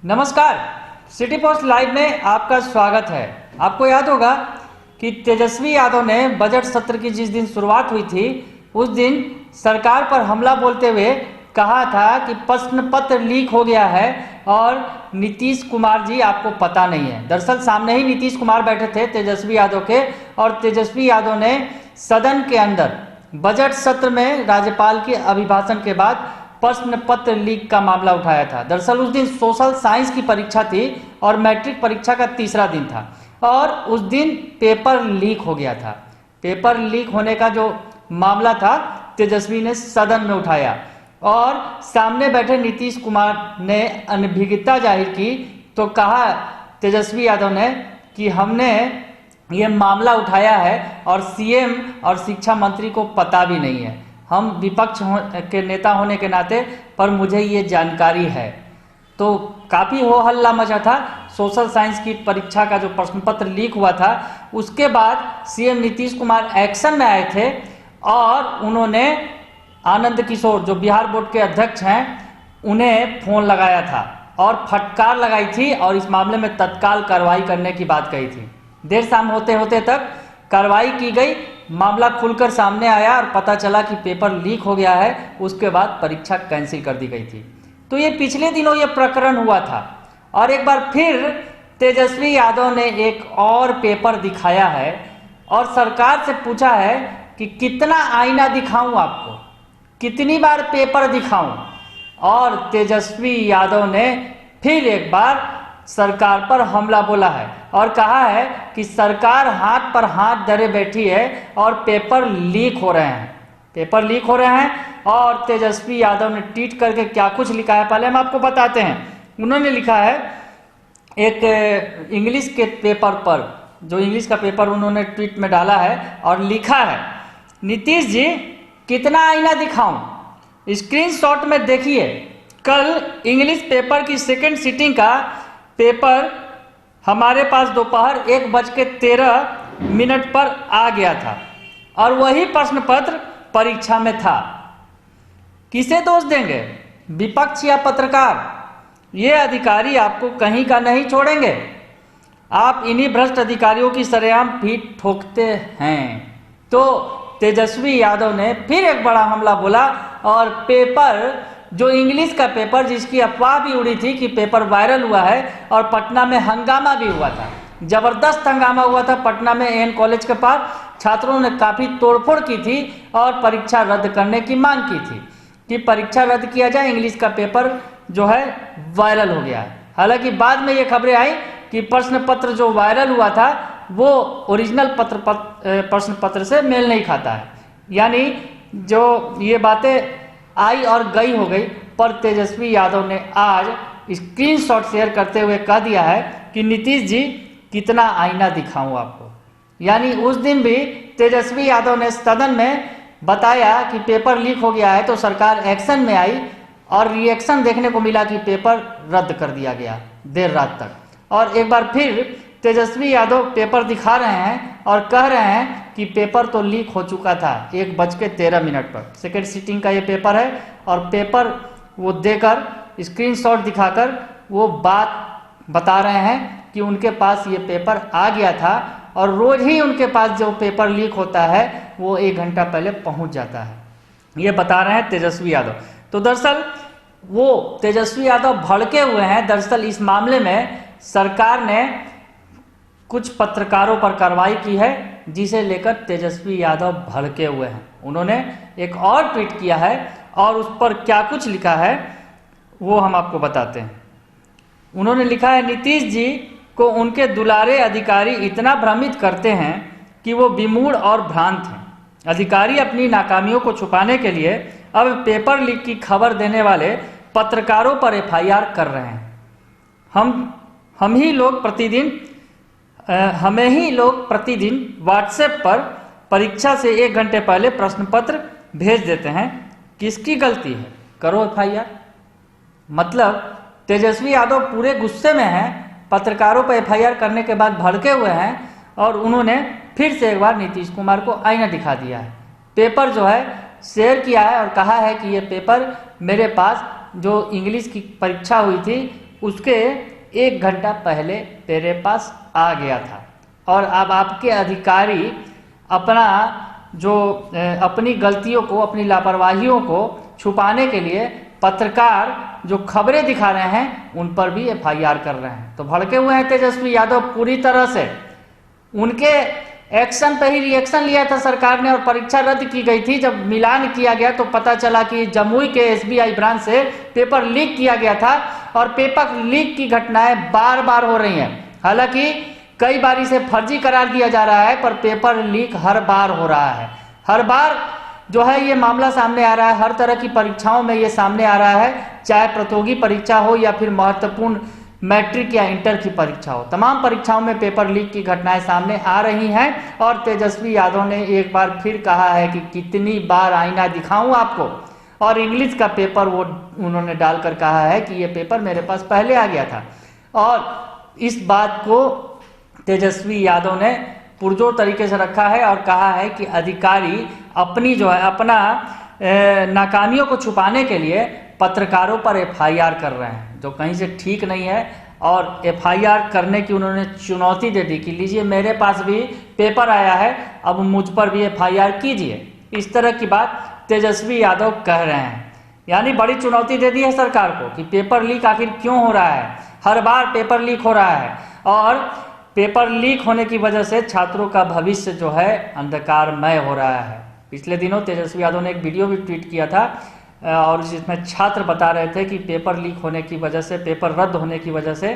नमस्कार, city post live में आपका स्वागत है। आपको याद होगा कि तेजस्वी यादव ने बजट सत्र की जिस दिन शुरुआत हुई थी उस दिन सरकार पर हमला बोलते हुए कहा था कि प्रश्न पत्र लीक हो गया है और नीतीश कुमार जी आपको पता नहीं है। दरअसल सामने ही नीतीश कुमार बैठे थे तेजस्वी यादव के, और तेजस्वी यादव ने सदन के अंदर बजट सत्र में राज्यपाल के अभिभाषण के बाद प्रश्न पत्र लीक का मामला उठाया था। दरअसल उस दिन सोशल साइंस की परीक्षा थी और मैट्रिक परीक्षा का तीसरा दिन था और उस दिन पेपर लीक हो गया था। पेपर लीक होने का जो मामला था तेजस्वी ने सदन में उठाया और सामने बैठे नीतीश कुमार ने अनभिज्ञता जाहिर की। तो कहा तेजस्वी यादव ने कि हमने ये मामला उठाया है और सीएम और शिक्षा मंत्री को पता भी नहीं है। हम विपक्ष के नेता होने के नाते पर मुझे ये जानकारी है। तो काफ़ी हो हल्ला मचा था। सोशल साइंस की परीक्षा का जो प्रश्न पत्र लीक हुआ था उसके बाद सीएम नीतीश कुमार एक्शन में आए थे और उन्होंने आनंद किशोर जो बिहार बोर्ड के अध्यक्ष हैं उन्हें फोन लगाया था और फटकार लगाई थी और इस मामले में तत्काल कार्रवाई करने की बात कही थी। देर शाम होते होते तक कार्रवाई की गई, मामला खुलकर सामने आया और पता चला कि पेपर लीक हो गया है। उसके बाद परीक्षा कैंसिल कर दी गई थी। तो ये पिछले दिनों ये प्रकरण हुआ था और एक बार फिर तेजस्वी यादव ने एक और पेपर दिखाया है और सरकार से पूछा है कि कितना आईना दिखाऊं आपको, कितनी बार पेपर दिखाऊं। और तेजस्वी यादव ने फिर एक बार सरकार पर हमला बोला है और कहा है कि सरकार हाथ पर हाथ धरे बैठी है और पेपर लीक हो रहे हैं, पेपर लीक हो रहे हैं। और तेजस्वी यादव ने ट्वीट करके क्या कुछ लिखा है पहले हम आपको बताते हैं। उन्होंने लिखा है एक इंग्लिश के पेपर पर, जो इंग्लिश का पेपर उन्होंने ट्वीट में डाला है और लिखा है, नीतीश जी कितना आईना दिखाऊं, स्क्रीनशॉट में देखिए। कल इंग्लिश पेपर की सेकेंड सीटिंग का पेपर हमारे पास दोपहर 1:13 पर आ गया था और वही प्रश्न पत्र परीक्षा में था। किसे दोष देंगे, विपक्ष या पत्रकार? ये अधिकारी आपको कहीं का नहीं छोड़ेंगे। आप इन्हीं भ्रष्ट अधिकारियों की सरेआम पीठ ठोकते हैं। तो तेजस्वी यादव ने फिर एक बड़ा हमला बोला और पेपर, जो इंग्लिश का पेपर जिसकी अफवाह भी उड़ी थी कि पेपर वायरल हुआ है और पटना में हंगामा भी हुआ था, जबरदस्त हंगामा हुआ था पटना में एन कॉलेज के पास। छात्रों ने काफ़ी तोड़फोड़ की थी और परीक्षा रद्द करने की मांग की थी कि परीक्षा रद्द किया जाए, इंग्लिश का पेपर जो है वायरल हो गया है। हालांकि बाद में ये खबरें आई कि प्रश्न पत्र जो वायरल हुआ था वो ओरिजिनल प्रश्न पत्र से मेल नहीं खाता है। यानी जो ये बातें आई और गई हो गई, पर तेजस्वी यादव ने आज स्क्रीनशॉट शेयर करते हुए कह दिया है कि नीतीश जी कितना आईना दिखाऊं आपको। यानी उस दिन भी तेजस्वी यादव ने सदन में बताया कि पेपर लीक हो गया है तो सरकार एक्शन में आई और रिएक्शन देखने को मिला कि पेपर रद्द कर दिया गया देर रात तक। और एक बार फिर तेजस्वी यादव पेपर दिखा रहे हैं और कह रहे हैं कि पेपर तो लीक हो चुका था 1:13 पर। सेकेंड सीटिंग का ये पेपर है और पेपर वो देकर स्क्रीनशॉट दिखाकर वो बात बता रहे हैं कि उनके पास ये पेपर आ गया था और रोज ही उनके पास जो पेपर लीक होता है वो 1 घंटा पहले पहुंच जाता है। ये बता रहे हैं तेजस्वी यादव। तो दरअसल वो तेजस्वी यादव भड़के हुए हैं। दरअसल इस मामले में सरकार ने कुछ पत्रकारों पर कार्रवाई की है जिसे लेकर तेजस्वी यादव भड़के हुए हैं। उन्होंने एक और ट्वीट किया है और उस पर क्या कुछ लिखा है वो हम आपको बताते हैं। उन्होंने लिखा है, नीतीश जी को उनके दुलारे अधिकारी इतना भ्रमित करते हैं कि वो विमूढ़ और भ्रांत हैं। अधिकारी अपनी नाकामियों को छुपाने के लिए अब पेपर लीक की खबर देने वाले पत्रकारों पर एफआईआर कर रहे हैं। हमें ही लोग प्रतिदिन व्हाट्सएप पर परीक्षा से 1 घंटे पहले प्रश्न पत्र भेज देते हैं। किसकी गलती है, करो एफआईआर। मतलब तेजस्वी यादव पूरे गुस्से में हैं, पत्रकारों पर एफआईआर करने के बाद भड़के हुए हैं और उन्होंने फिर से एक बार नीतीश कुमार को आईना दिखा दिया है। पेपर जो है शेयर किया है और कहा है कि ये पेपर मेरे पास जो इंग्लिश की परीक्षा हुई थी उसके 1 घंटा पहले तेरे पास आ गया था। और अब आपके अधिकारी अपना जो अपनी गलतियों को, अपनी लापरवाहियों को छुपाने के लिए पत्रकार जो खबरें दिखा रहे हैं उन पर भी एफआईआर कर रहे हैं। तो भड़के हुए हैं तेजस्वी यादव पूरी तरह से। उनके एक्शन पे ही रिएक्शन लिया था सरकार ने और परीक्षा रद्द की गई थी। जब मिलान किया गया तो पता चला कि जमुई के एसबीआई ब्रांच से पेपर लीक किया गया था और पेपर लीक की घटनाएं बार बार हो रही हैं। हालांकि कई बार इसे फर्जी करार दिया जा रहा है, पर पेपर लीक हर बार हो रहा है। हर बार जो है ये मामला सामने आ रहा है। हर तरह की परीक्षाओं में ये सामने आ रहा है, चाहे प्रतियोगी परीक्षा हो या फिर महत्वपूर्ण मैट्रिक या इंटर की परीक्षा हो। तमाम परीक्षाओं में पेपर लीक की घटनाएं सामने आ रही हैं। और तेजस्वी यादव ने एक बार फिर कहा है कि कितनी बार आईना दिखाऊं आपको। और इंग्लिश का पेपर वो उन्होंने डालकर कहा है कि ये पेपर मेरे पास पहले आ गया था। और इस बात को तेजस्वी यादव ने पुरजोर तरीके से रखा है और कहा है कि अधिकारी अपनी जो है अपना नाकामियों को छुपाने के लिए पत्रकारों पर एफआईआर कर रहे हैं, जो कहीं से ठीक नहीं है। और एफआईआर करने की उन्होंने चुनौती दे दी कि लीजिए मेरे पास भी पेपर आया है, अब मुझ पर भी एफआईआर कीजिए। इस तरह की बात तेजस्वी यादव कह रहे हैं। यानी बड़ी चुनौती दे दी है सरकार को कि पेपर लीक आखिर क्यों हो रहा है। हर बार पेपर लीक हो रहा है और पेपर लीक होने की वजह से छात्रों का भविष्य जो है अंधकारमय हो रहा है। पिछले दिनों तेजस्वी यादव ने एक वीडियो भी ट्वीट किया था और जिसमें छात्र बता रहे थे कि पेपर लीक होने की वजह से, पेपर रद्द होने की वजह से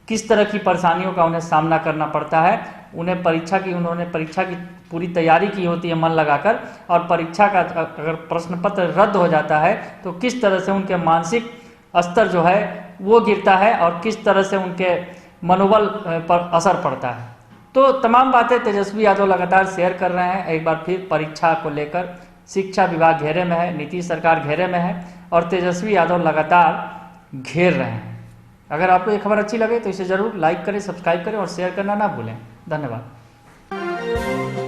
किस तरह की परेशानियों का उन्हें सामना करना पड़ता है। उन्होंने परीक्षा की पूरी तैयारी की होती है मन लगाकर, और परीक्षा का अगर प्रश्न पत्र रद्द हो जाता है तो किस तरह से उनके मानसिक स्तर जो है वो गिरता है और किस तरह से उनके मनोबल पर असर पड़ता है। तो तमाम बातें तेजस्वी यादव लगातार शेयर कर रहे हैं। एक बार फिर परीक्षा को लेकर शिक्षा विभाग घेरे में है, नीतीश सरकार घेरे में है और तेजस्वी यादव लगातार घेर रहे हैं। अगर आपको ये खबर अच्छी लगे तो इसे जरूर लाइक करें, सब्सक्राइब करें और शेयर करना ना भूलें। धन्यवाद।